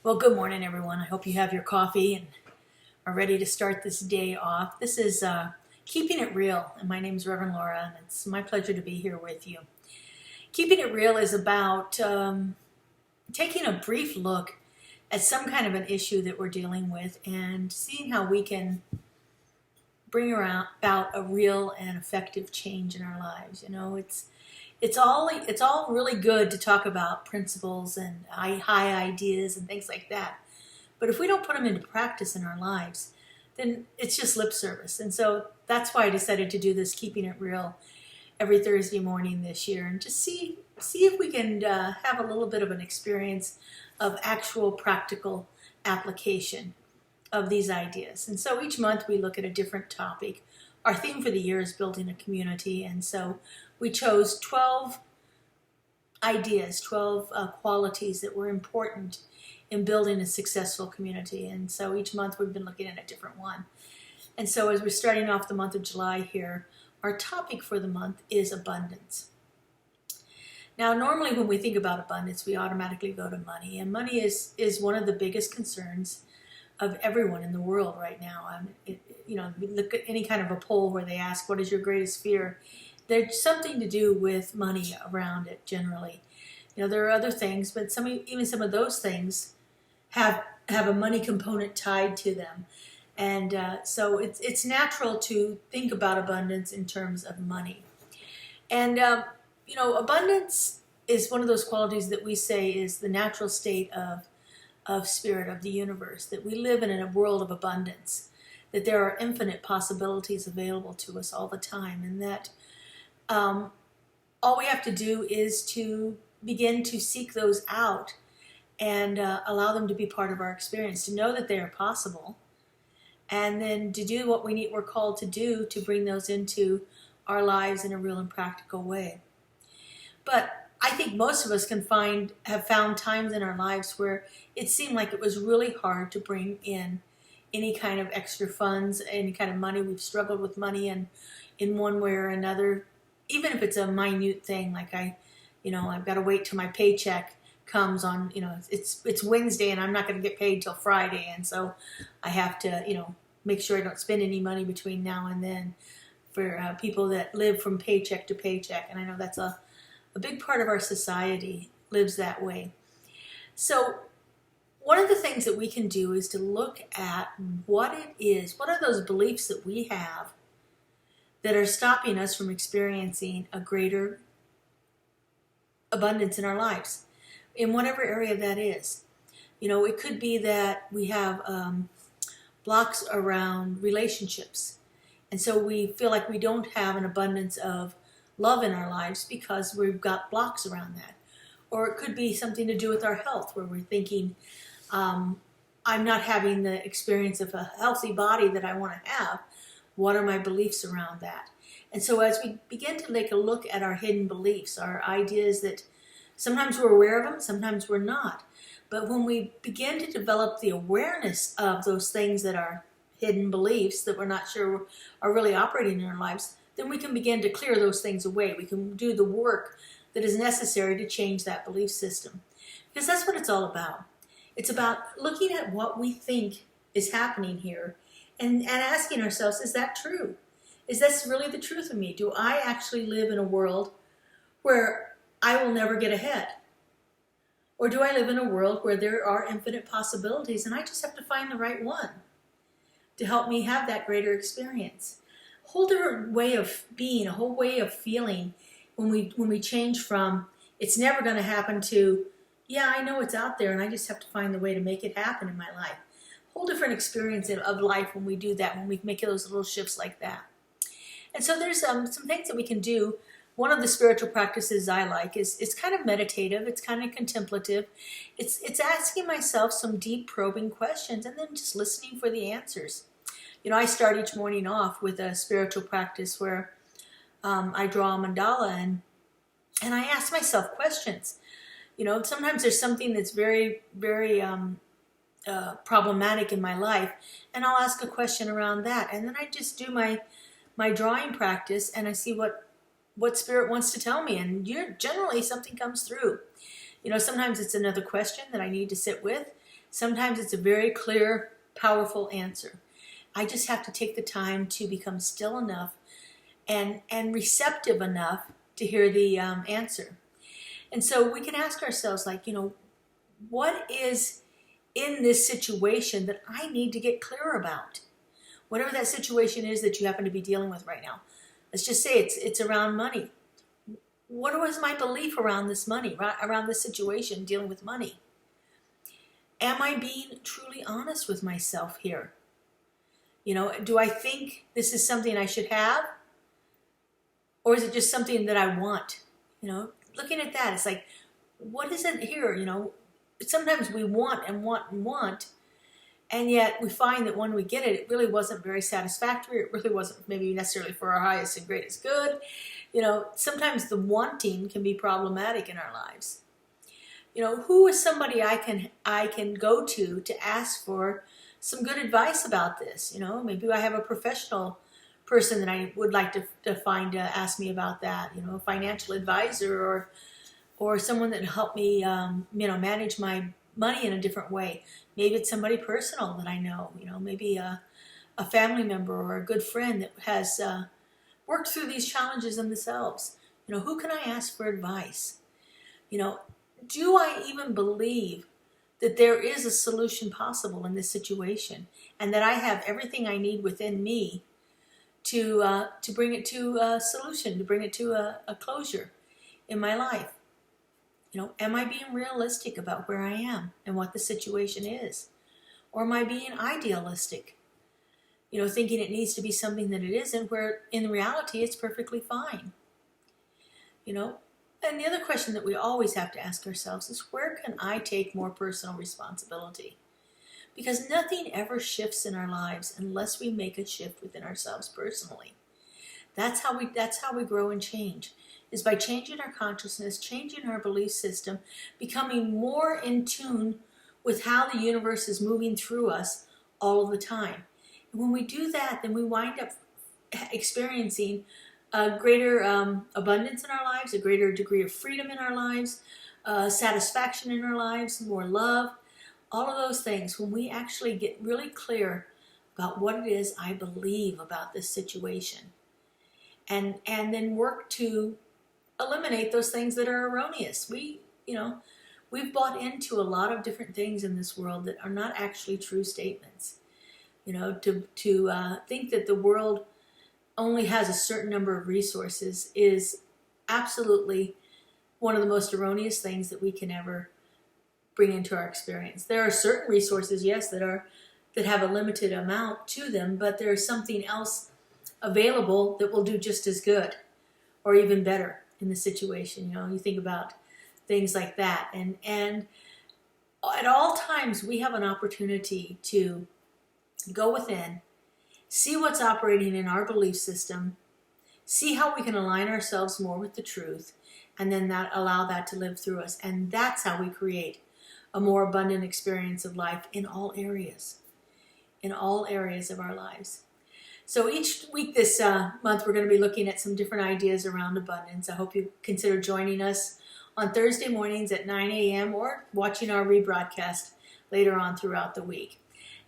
Well, good morning, everyone. I hope you have your coffee and are ready to start this day off. This is Keeping It Real, and my name is Reverend Laura, and it's my pleasure to be here with you. Keeping It Real is about taking a brief look at some kind of an issue that we're dealing with and seeing how we can bring about a real and effective change in our lives. You know, it's all really good to talk about principles and high ideas and things like that. But if we don't put them into practice in our lives, then it's just lip service. And so that's why I decided to do this Keeping It Real every Thursday morning this year, and just see if we can have a little bit of an experience of actual practical application of these ideas. And so each month we look at a different topic. Our theme for the year is building a community, and so we chose 12 ideas, 12 qualities that were important in building a successful community. And so each month we've been looking at a different one. And so as we're starting off the month of July here, our topic for the month is abundance. Now, normally when we think about abundance, we automatically go to money, and money is one of the biggest concerns of everyone in the world right now. Look at any kind of a poll where they ask, what is your greatest fear? There's something to do with money around it generally. You know, there are other things, but even some of those things have a money component tied to them. And so it's natural to think about abundance in terms of money. And, abundance is one of those qualities that we say is the natural state of spirit, of the universe, that we live in a world of abundance, that there are infinite possibilities available to us all the time, and that all we have to do is to begin to seek those out and allow them to be part of our experience, to know that they are possible, and then to do what we're called to do to bring those into our lives in a real and practical way. But I think most of us have found times in our lives where it seemed like it was really hard to bring in any kind of extra funds, any kind of money. We've struggled with money in one way or another, even if it's a minute thing, like I've got to wait till my paycheck comes on, it's Wednesday and I'm not going to get paid till Friday. And so I have to, make sure I don't spend any money between now and then for people that live from paycheck to paycheck. And I know that's a big part of our society lives that way. So one of the things that we can do is to look at what are those beliefs that we have that are stopping us from experiencing a greater abundance in our lives, in whatever area that is. It could be that we have blocks around relationships, and so we feel like we don't have an abundance of love in our lives because we've got blocks around that. Or it could be something to do with our health, where we're thinking, I'm not having the experience of a healthy body that I want to have. What are my beliefs around that? And so as we begin to take a look at our hidden beliefs, our ideas that sometimes we're aware of them, sometimes we're not. But when we begin to develop the awareness of those things that are hidden beliefs that we're not sure are really operating in our lives, then we can begin to clear those things away. We can do the work that is necessary to change that belief system. Because that's what it's all about. It's about looking at what we think is happening here and asking ourselves, is that true? Is this really the truth of me? Do I actually live in a world where I will never get ahead? Or do I live in a world where there are infinite possibilities and I just have to find the right one to help me have that greater experience? A whole different way of being, a whole way of feeling when we change from it's never going to happen to, yeah, I know it's out there and I just have to find the way to make it happen in my life. A whole different experience of life when we do that, when we make those little shifts like that. And so there's some things that we can do. One of the spiritual practices I like is it's kind of meditative, it's kind of contemplative. It's asking myself some deep probing questions and then just listening for the answers. I start each morning off with a spiritual practice where I draw a mandala and I ask myself questions. Sometimes there's something that's very, very problematic in my life, and I'll ask a question around that. And then I just do my drawing practice and I see what spirit wants to tell me. And generally something comes through. Sometimes it's another question that I need to sit with. Sometimes it's a very clear, powerful answer. I just have to take the time to become still enough and receptive enough to hear the answer. And so we can ask ourselves, like, what is in this situation that I need to get clear about? Whatever that situation is that you happen to be dealing with right now. Let's just say it's around money. What was my belief around this money, around this situation, dealing with money? Am I being truly honest with myself here? Do I think this is something I should have? Or is it just something that I want? Looking at that, it's like, what is it here? Sometimes we want and want and want, and yet we find that when we get it, it really wasn't very satisfactory. It really wasn't maybe necessarily for our highest and greatest good. Sometimes the wanting can be problematic in our lives. Who is somebody I can go to ask for some good advice about this? Maybe I have a professional person that I would like to find to ask me about that. A financial advisor or someone that help me, manage my money in a different way. Maybe it's somebody personal that I know. Maybe a family member or a good friend that has worked through these challenges themselves. Who can I ask for advice? Do I even believe that there is a solution possible in this situation, and that I have everything I need within me to bring it to a solution, to bring it to a closure in my life? Am I being realistic about where I am and what the situation is? Or am I being idealistic? Thinking it needs to be something that it isn't, where in reality it's perfectly fine. And the other question that we always have to ask ourselves is, where can I take more personal responsibility? Because nothing ever shifts in our lives unless we make a shift within ourselves personally. That's how we grow and change, is by changing our consciousness, changing our belief system, becoming more in tune with how the universe is moving through us all of the time. And when we do that, then we wind up experiencing a greater abundance in our lives, a greater degree of freedom in our lives, satisfaction in our lives, more love, all of those things. When we actually get really clear about what it is I believe about this situation, and then work to eliminate those things that are erroneous. We've bought into a lot of different things in this world that are not actually true statements. To think that the world only has a certain number of resources is absolutely one of the most erroneous things that we can ever bring into our experience. There are certain resources, yes, that have a limited amount to them, but there's something else available that will do just as good or even better in the situation. You think about things like that, and at all times we have an opportunity to go within, see what's operating in our belief system, see how we can align ourselves more with the truth, and then allow that to live through us. And that's how we create a more abundant experience of life in all areas of our lives. So each week this month, we're going to be looking at some different ideas around abundance. I hope you consider joining us on Thursday mornings at 9 a.m. or watching our rebroadcast later on throughout the week.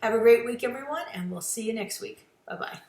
Have a great week, everyone, and we'll see you next week. Bye-bye.